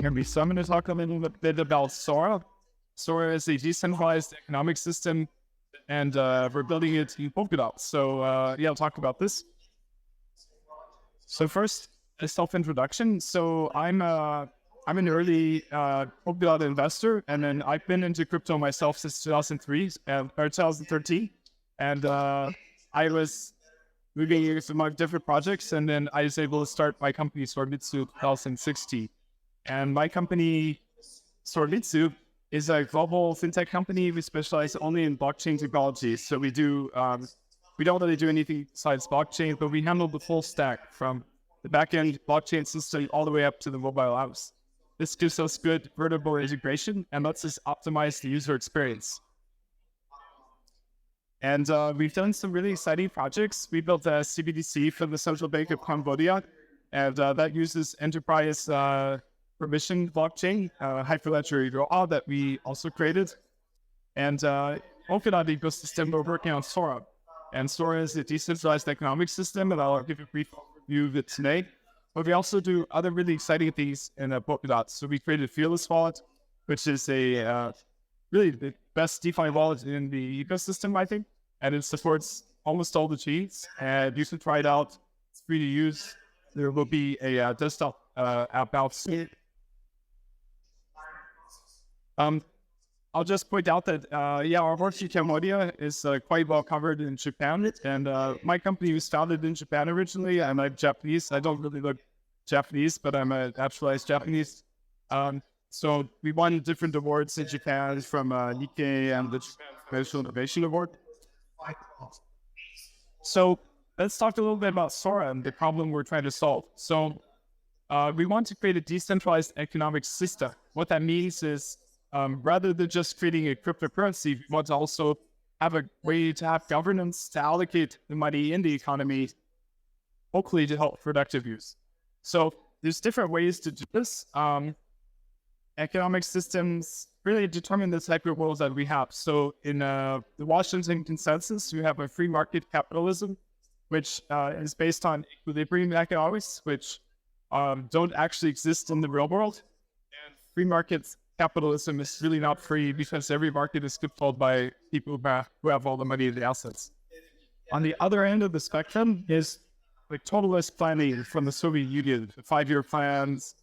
hear me. So I'm going to talk a little bit about SORA. SORA is a decentralized economic system, and we're building it in Polkaswap. So I'll talk about this. So first, a self-introduction. So I'm an early Polkaswap investor, and then I've been into crypto myself since 2003 or 2013, and I was moving among different projects, and then I was able to start my company Sorbitsu 2016. And my company Sorbitsu is a global fintech company. We specialize only in blockchain technology. So we don't really do anything besides blockchain, but we handle the full stack from the backend blockchain system all the way up to the mobile apps. This gives us good vertical integration and lets us optimize the user experience. And we've done some really exciting projects. We built a CBDC for the Central Bank of Cambodia, and that uses enterprise permission blockchain, Hyperledger Raw, that we also created. And Polkaswap ecosystem, we're working on SORA. And SORA is a decentralized economic system, and I'll give a brief overview of it today. But we also do other really exciting things in Polkaswap. So we created Fearless Wallet, which is a really the best DeFi wallet in the ecosystem, I think. And it supports almost all the chains. And you should try it out. It's free to use. There will be a desktop app out soon. I'll just point out that, our work in Cambodia is quite well covered in Japan. And my company was founded in Japan originally. I'm Japanese. I don't really look Japanese, but I'm a naturalized Japanese. So we won different awards in Japan from Nikkei and the Japan Financial Innovation Award. So let's talk a little bit about SORA and the problem we're trying to solve. So we want to create a decentralized economic system. What that means is rather than just creating a cryptocurrency, we want to also have a way to have governance to allocate the money in the economy, hopefully to help productive use. So there's different ways to do this. Economic systems really determine the type of world that we have. So in the Washington Consensus, we have a free market capitalism, which is based on equilibrium economics, which don't actually exist in the real world. And free market capitalism is really not free because every market is controlled by people who have all the money and the assets. On the other end of the spectrum is like totalist planning from the Soviet Union, 5-year plans,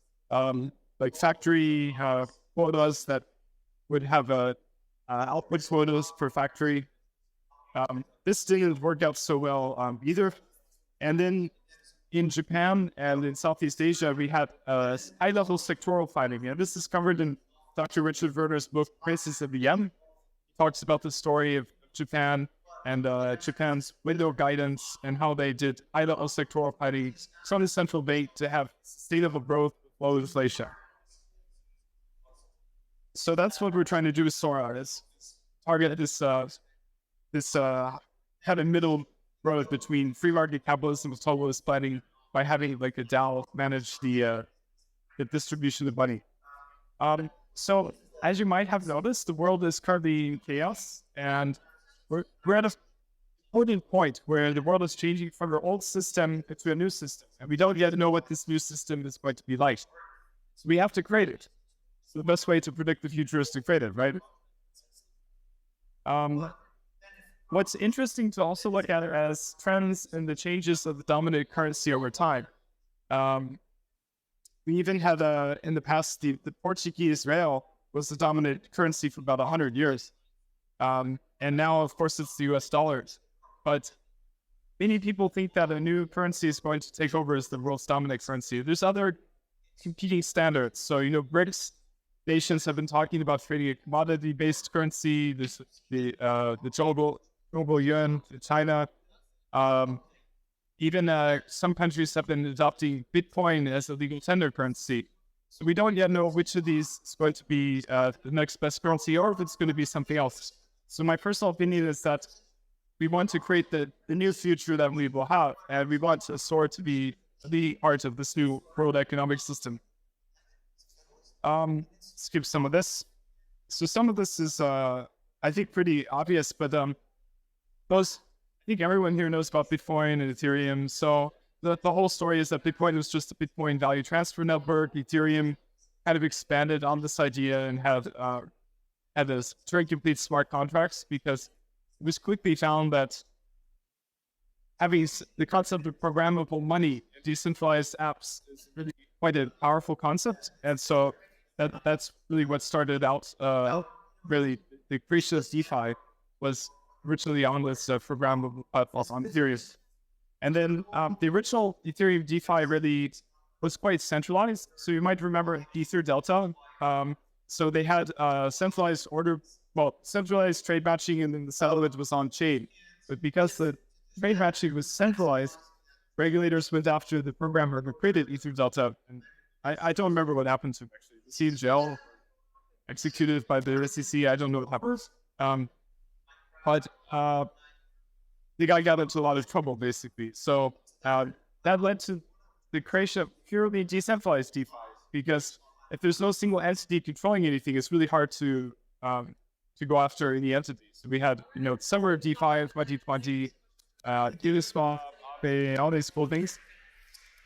like factory quotas that would have output quotas per factory. This didn't work out so well either. And then in Japan and in Southeast Asia, we had high-level sectoral planning. And this is covered in Dr. Richard Werner's book, Crisis of the M. He talks about the story of Japan and Japan's window guidance and how they did high-level sectoral planning from the central bank to have sustainable growth with low inflation. So that's what we're trying to do with SORA, is target this kind of middle road between free market capitalism and totalist planning by having like a DAO manage the distribution of money. So as you might have noticed, the world is currently in chaos, and we're at a important point where the world is changing from an old system to a new system, and we don't yet know what this new system is going to be like. So we have to create it. So the best way to predict the future is to create it, right? What's interesting to also look at as trends in the changes of the dominant currency over time. We even had in the past, the Portuguese real was the dominant currency for about 100 years. And now, of course, it's the US dollars. But many people think that a new currency is going to take over as the world's dominant currency. There's other competing standards. So, BRICS nations have been talking about creating a commodity-based currency. There's the global yuan, China. Even some countries have been adopting Bitcoin as a legal tender currency. So we don't yet know which of these is going to be the next best currency, or if it's going to be something else. So my personal opinion is that we want to create the new future that we will have, and we want SORA to be the part of this new world economic system. Skip some of this. So some of this is, I think, pretty obvious, but I think everyone here knows about Bitcoin and Ethereum. So the whole story is that Bitcoin was just a Bitcoin value transfer network. Ethereum kind of expanded on this idea and had this Turing complete smart contracts, because it was quickly found that having the concept of programmable money in decentralized apps is really quite a powerful concept. And so that's really what started out, really the creation of DeFi was originally on this programmable platform on Ethereum. And then the original Ethereum DeFi really was quite centralized. So you might remember Ether Delta. So they had centralized trade matching, and then the settlement was on chain. But because the trade matching was centralized, regulators went after the programmer who created Ether Delta. And I don't remember what happened to him, actually. The seed gel executed by the SEC. I don't know what happened. But the guy got into a lot of trouble, basically. So that led to the creation of purely decentralized DeFi, because if there's no single entity controlling anything, it's really hard to go after any entity. So we had, Summer DeFi 2020, Uniswap, all these cool things.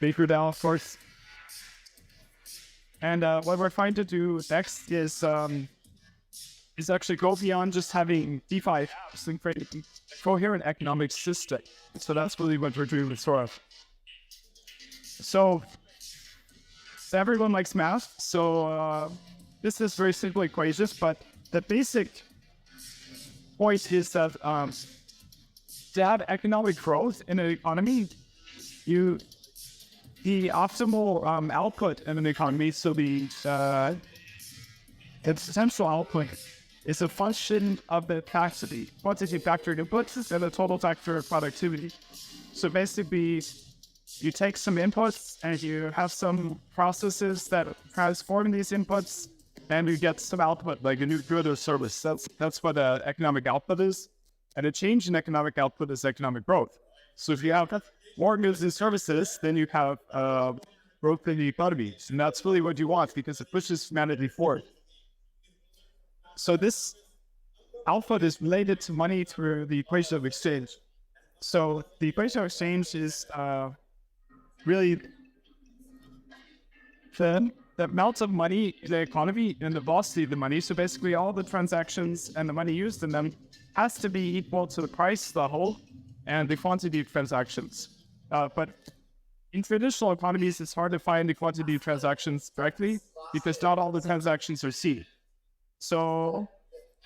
MakerDAO, of course. And what we're trying to do next is actually go beyond just having DeFi apps and create a coherent economic system. So that's really what we're doing with SORA. So everyone likes math. So this is very simple equations, but the basic point is that to have economic growth in an economy, the optimal output in an economy, so the potential output is a function of the quantity factor inputs and the total factor of productivity. So basically, you take some inputs and you have some processes that transform these inputs, and you get some output, like a new good or service. That's what economic output is. And a change in economic output is economic growth. So if you have more goods and services, then you have growth in the economy. And that's really what you want, because it pushes humanity forward. So this output is related to money through the equation of exchange. So the equation of exchange is really the amount of money in the economy and the velocity of the money. So basically all the transactions and the money used in them has to be equal to the price, the whole, and the quantity of transactions. But in traditional economies, it's hard to find the quantity of transactions directly, because not all the transactions are seen. So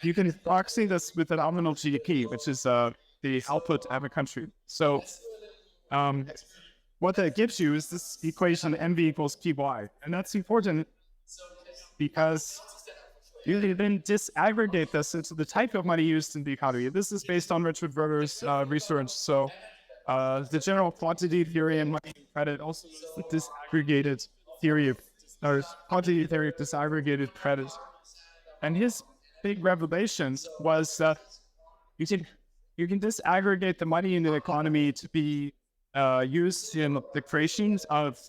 you can proxy this with the nominal GDP, which is the output of a country. So what that gives you is this equation MV equals PY. And that's important because you then disaggregate this into the type of money used in the economy. This is based on Richard Werner's research. So the general quantity theory and money credit also is the disaggregated theory of, or quantity theory of disaggregated credit. And his big revelation was that you can disaggregate the money in the economy to be used in the creations of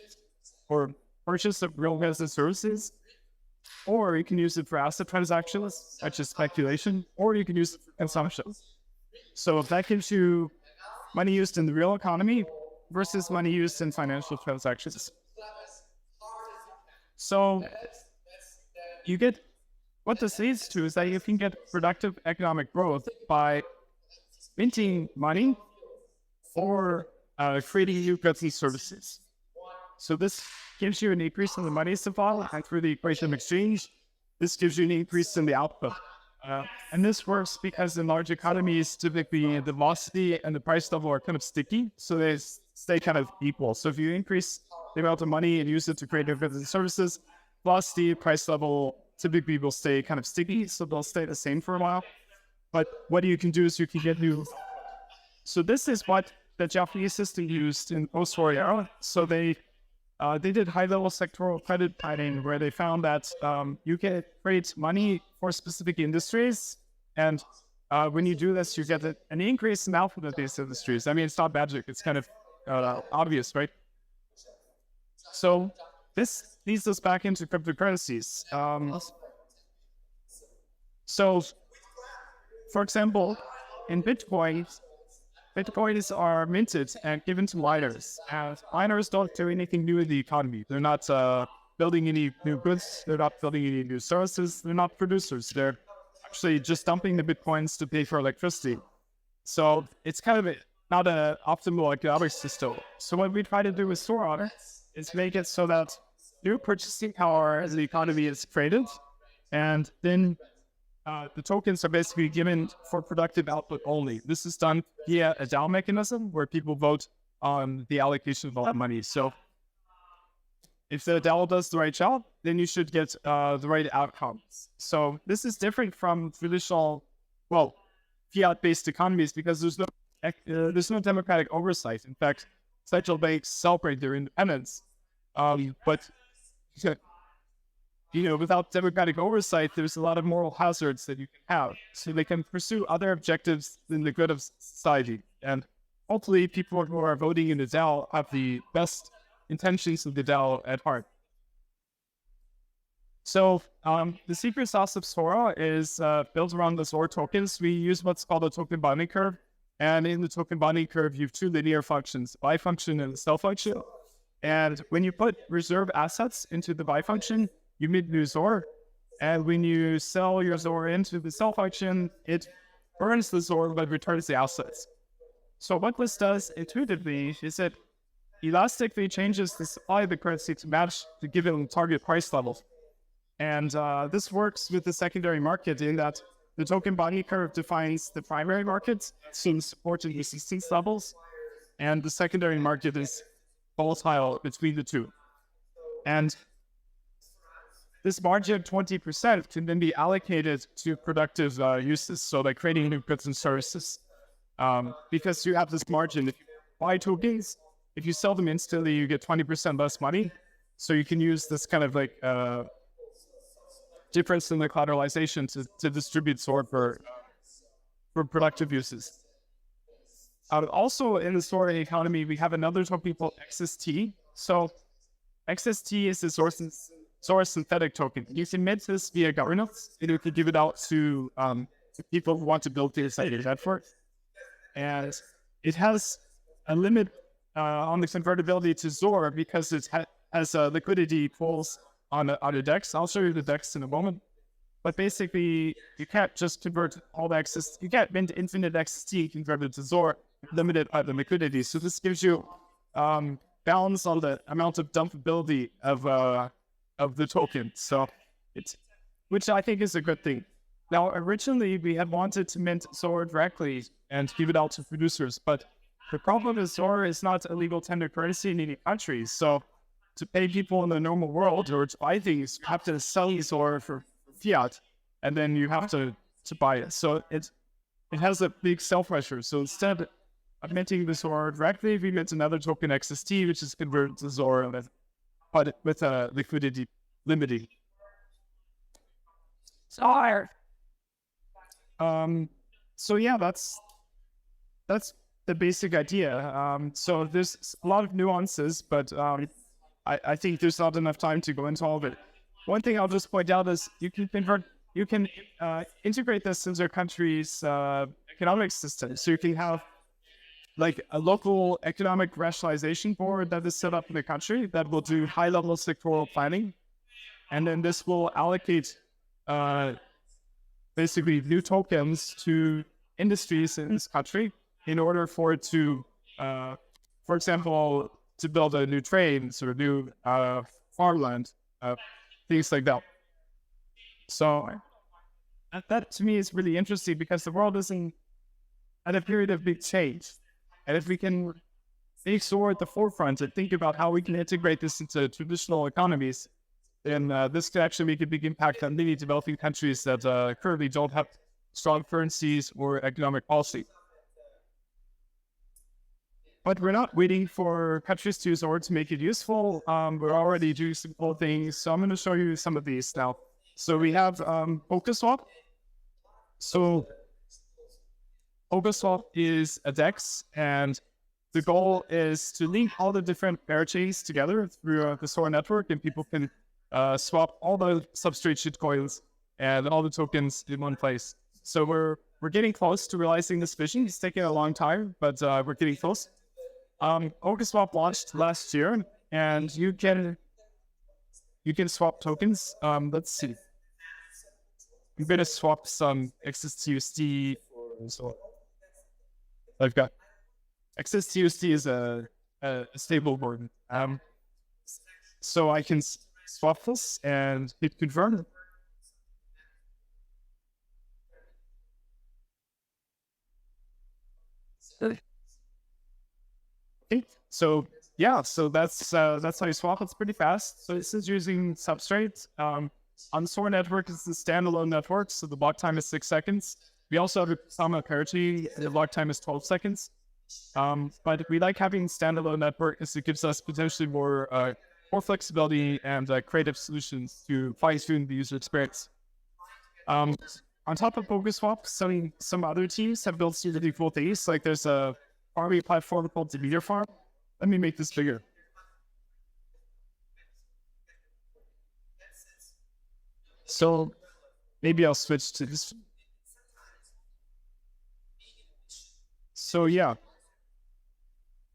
or purchase of real goods and services, or you can use it for asset transactions, such as speculation, or you can use it for consumption. So if that gives you money used in the real economy versus money used in financial transactions. So you get, what this leads to is that you can get productive economic growth by minting money or creating new goods and services. So this gives you an increase in the money supply, and through the equation of exchange, this gives you an increase in the output. And this works because in large economies, typically the velocity and the price level are kind of sticky, so they stay kind of equal. So if you increase the amount of money and use it to create new goods and services, velocity, price level typically will stay kind of sticky, so they'll stay the same for a while. But what you can do is you can get new. So this is what the Japanese system used in post-war era. So they did high-level sectoral credit planning, where they found that you can create money for specific industries, and when you do this, you get an increase in output of these industries. I mean, it's not magic; it's kind of obvious, right? So this leads us back into cryptocurrencies. So, for example, in Bitcoins are minted and given to miners, and miners don't do anything new in the economy. They're not building any new goods. They're not building any new services. They're not producers. They're actually just dumping the Bitcoins to pay for electricity. So it's kind of not an optimal economic system. So what we try to do with SORA is make it so that new purchasing power as the economy is created, and then the tokens are basically given for productive output only. This is done via a DAO mechanism where people vote on the allocation of all the money. So if the DAO does the right job, then you should get the right outcomes. So this is different from traditional, fiat-based economies because there's no democratic oversight. In fact, central banks celebrate their independence, but without democratic oversight, there's a lot of moral hazards that you can have. So they can pursue other objectives than the good of society. And hopefully people who are voting in the DAO have the best intentions of the DAO at heart. So the secret sauce of SORA is built around the SORA tokens. We use what's called a token bonding curve. And in the token bonding curve, you have two linear functions, buy function and the sell function. And when you put reserve assets into the buy function, you mint new SORA. And when you sell your SORA into the sell function, it burns the SORA but returns the assets. So what this does intuitively is it elastically changes the supply of the currency to match the given target price level. And this works with the secondary market in that the token bonding curve defines the primary market, so supporting resistance levels, and the secondary market is volatile between the two. And this margin of 20% can then be allocated to productive uses, so like creating new goods and services. Because you have this margin, if you buy tokens, if you sell them instantly, you get 20% less money. So you can use this kind of like difference in the collateralization to distribute SORA for productive uses. Also in the SORA economy, we have another token called XST. So XST is the SORA synthetic token. You can mint this via governance, and you can give it out to people who want to build decentralized network. And it has a limit on the convertibility to SORA because it has liquidity pools on a DEX. I'll show you the DEX in a moment. But basically, you can't just convert all the XST. You can't mint infinite XST converted to SORA, limited by the liquidity. So this gives you balance on the amount of dumpability of the token. So which I think is a good thing. Now, originally, we had wanted to mint SORA directly and give it out to producers, but the problem is SORA is not a legal tender currency in any country. So to pay people in the normal world or to buy things, you have to sell SORA for fiat, and then you have to buy it. So it has a big sell pressure. So instead of minting the SORA directly, we mint another token XST, which is converted to SORA, but with a liquidity limiting. So yeah, that's the basic idea. So there's a lot of nuances, but I think there's not enough time to go into all of it. One thing I'll just point out is you can integrate this into a country's economic system. So you can have like a local economic rationalization board that is set up in the country that will do high-level sectoral planning. And then this will allocate basically new tokens to industries in this country in order for it to, for example, to build a new trains or new farmland, things like that. So that to me is really interesting because the world is at a period of big change. And if we can make SORA at the forefront and think about how we can integrate this into traditional economies, then this could actually make a big impact on many developing countries that currently don't have strong currencies or economic policy. But we're not waiting for countries to use SORA to make it useful. We're already doing some cool things. So I'm going to show you some of these now. So we have Polkaswap. So Polkaswap is a DEX, and the goal is to link all the different parachains together through the SORA network, and people can swap all the substrate shitcoins and all the tokens in one place. So we're getting close to realizing this vision. It's taking a long time, but we're getting close. Polkaswap launched last year, and you can you can swap tokens. Let's see. I'm gonna swap some XSTUSD. So I've got XSTUSD is a stable coin. So I can swap this and hit confirm. Okay. So yeah, so that's how you swap. It's pretty fast. So this is using Substrate. On SORA network, it's a standalone network, so the block time is 6 seconds. We also have a Kusama parity, the block time is 12 seconds. But we like having standalone network because it gives us potentially more flexibility and creative solutions to fine-tune the user experience. On top of Polkaswap, some other teams have built some really cool things. Like there's a farming platform called Demeter Farm. Let me make this bigger. So maybe I'll switch to this. So yeah.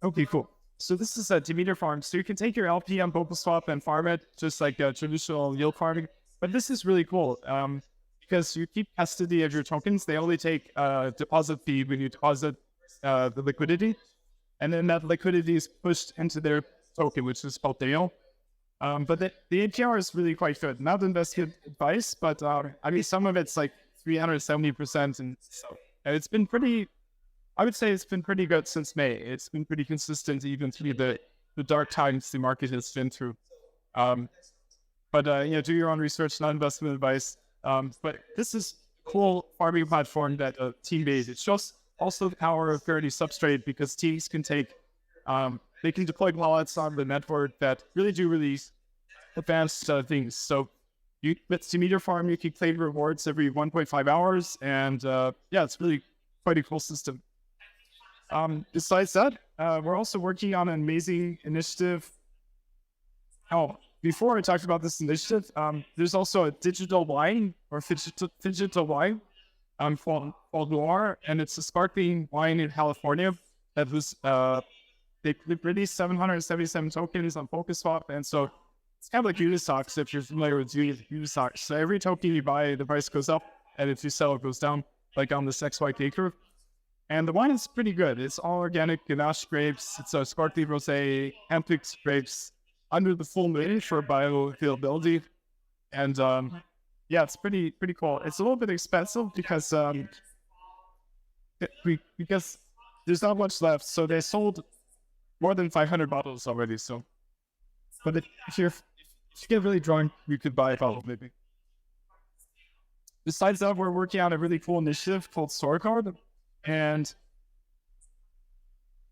Okay, cool. So this is a Demeter farm. So you can take your LP on Polkaswap and farm it just like a traditional yield farming. But this is really cool because you keep custody of your tokens. They only take a deposit fee when you deposit the liquidity. And then that liquidity is pushed into their token, which is called DAO. But the APR is really quite good. Not investment advice, but I mean, some of it's like 370%. And so it's been pretty, I would say it's been pretty good since May. It's been pretty consistent even through the dark times the market has been through. But do your own research, not investment advice. But this is a cool farming platform that team-based. It shows also the power of Parity Substrate because teams can take, they can deploy wallets on the network that really do really advanced things. So with Demeter Farm, you can claim rewards every 1.5 hours. And yeah, it's really quite a cool system. Besides that, we're also working on an amazing initiative. Oh, before I talked about this initiative, there's also a digital wine or digital wine called Noir, and it's a sparkling wine in California that was they released 777 tokens on Polkaswap, and so it's kind of like Unisocks if you're familiar with Unisocks. So every token you buy, the price goes up, and if you sell, it goes down, like on this XYK curve. And the wine is pretty good. It's all organic Grenache grapes. It's a sparkly rosé, hand-picked grapes under the full moon for bioavailability. And yeah, it's pretty cool. It's a little bit expensive because because there's not much left. So they sold more than 500 bottles already. So, but if you get really drunk, you could buy a bottle maybe. Besides that, we're working on a really cool initiative called SORA Card. And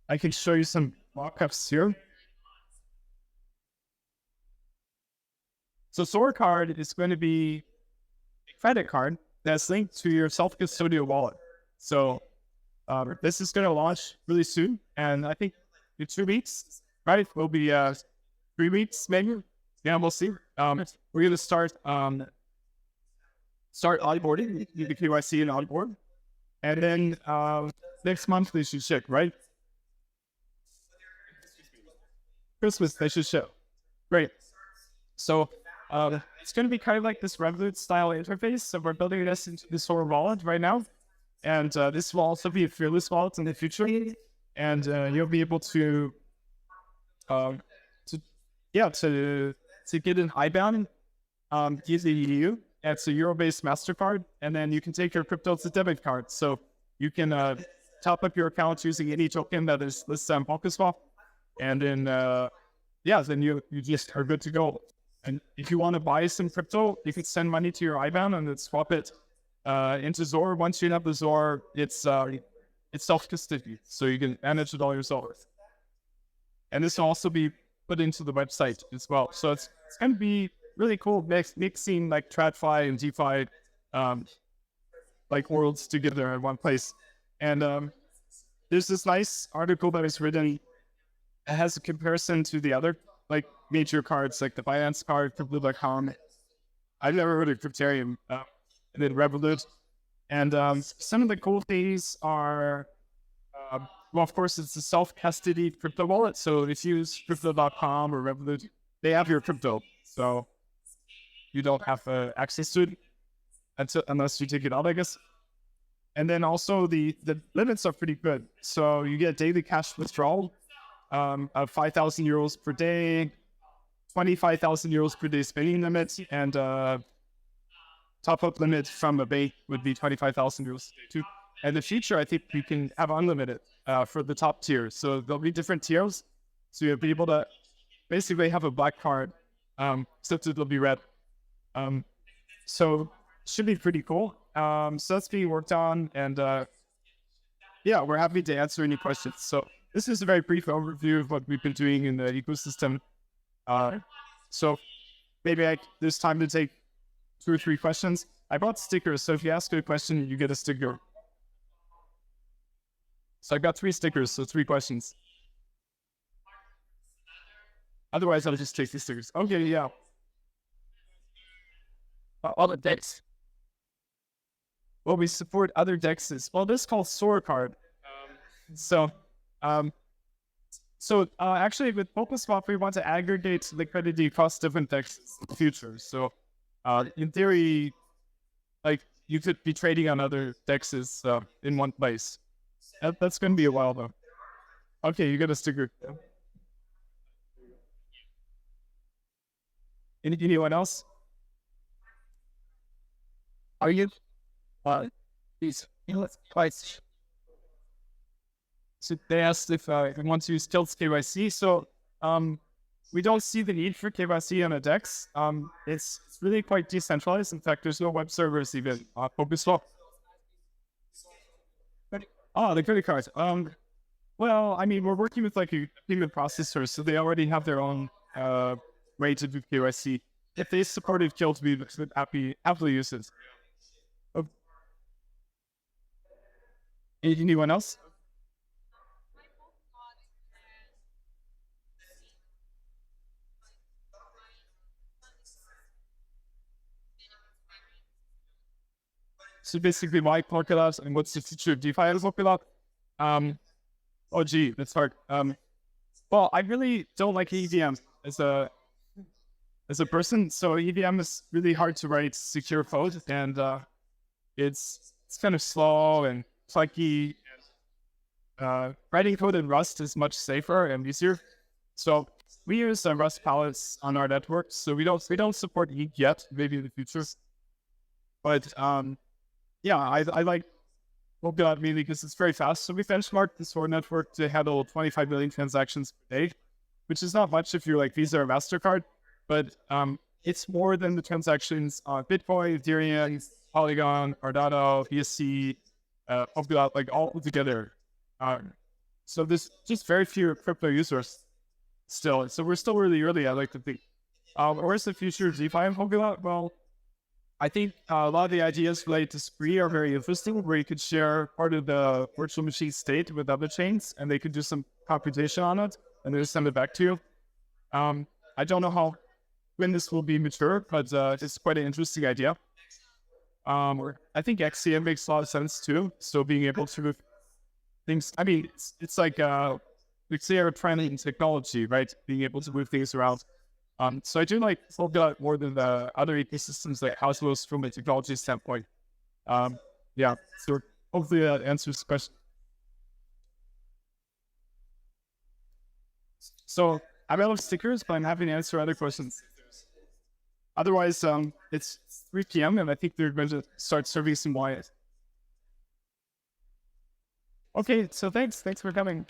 I can show you some mock-ups here. So SORA Card is going to be a credit card that's linked to your self-custodial wallet. So this is going to launch really soon. And I think in 2 weeks, right? Will be 3 weeks maybe. Yeah, we'll see. We're going to start onboarding, the KYC and onboard. And then next month they should ship, right? Christmas they should ship. Great. So it's going to be kind of like this Revolut style interface. So we're building this into the SORA wallet right now. And this will also be a Fearless wallet in the future. And you'll be able to get an IBAN using EU. It's a euro-based MasterCard, and then you can take your crypto as a debit card. So you can top up your account using any token that is listed on Polkaswap, and then then you just are good to go. And if you want to buy some crypto, you can send money to your IBAN and then swap it into SORA. Once you have the SORA, it's self-custody, so you can manage it all yourself. And this will also be put into the website as well. So it's going to be really cool mixing like TradFi and DeFi like worlds together in one place. And there's this nice article that was written. It has a comparison to the other like major cards, like the Binance card, Crypto.com. I've never heard of Crypterium, and then Reputed. And some of the cool things are, well, of course, it's a self-custody crypto wallet. So if you use Crypto.com or Reputed, they have your crypto. So you don't have access to it unless you take it out, I guess. And then also the limits are pretty good. So you get daily cash withdrawal of 5,000 euros per day, 25,000 euros per day spending limit, and top-up limit from a bank would be 25,000 euros too. And the future, I think you can have unlimited for the top tier. So there'll be different tiers. So you'll be able to basically have a black card, except it'll be red. So should be pretty cool. So that's being worked on, and yeah, we're happy to answer any questions. So this is a very brief overview of what we've been doing in the ecosystem. So maybe there's time to take 2 or 3 questions. I brought stickers, so if you ask a question, you get a sticker. So I got 3 stickers, so 3 questions. Otherwise, I'll just take these stickers. Okay, yeah. All the decks. Well, we support other dexes. Well, this is called SORA card. Actually, with Polkaswap, we want to aggregate liquidity across different dexes in the future. So, in theory, like you could be trading on other dexes in one place. That's going to be a while, though. Okay, you got a sticker. Anyone else? Are you? These twice. So they asked if I want to use Tilt's KYC. So we don't see the need for KYC on a DEX. It's really quite decentralized. In fact, there's no web servers even. Polkaswap. The credit cards. Well, I mean, we're working with like a payment processor, so they already have their own way to do KYC. If they supported Tilt, we would happily use it. Anyone else? So basically, why Polkaswap and what's the future of DeFi as Polkaswap? Oh, gee, that's hard. Well, I really don't like EVM as a person. So EVM is really hard to write secure code, and it's kind of slow and clunky. Writing code in Rust is much safer and easier. So we use Rust palettes on our network. So we don't support ETH yet, maybe in the future. But yeah, I like Polkaswap mainly because it's very fast. So we benchmarked the SORA network to handle 25 million transactions per day, which is not much if you're like Visa or MasterCard, but it's more than the transactions on Bitcoin, Ethereum, Polygon, Cardano, BSC, Polkaswap, like all together. So there's just very few crypto users still. So we're still really early, I like to think. Where's the future of DeFi and Polkaswap? Well, I think a lot of the ideas related to Spree are very interesting, where you could share part of the virtual machine state with other chains, and they could do some computation on it, and then send it back to you. I don't know when this will be mature, but it's quite an interesting idea. I think XCM makes a lot of sense too. So being able to things, I mean, it's like they're trending technology, right? Being able to move things around. So I do like Polkaswap more than the other ecosystems like Cosmos from a technology standpoint. Yeah, so hopefully that answers the question. So I'm out of stickers, but I'm happy to answer other questions. Otherwise, it's 3 p.m. and I think they're going to start serving some wine. Okay, so thanks for coming.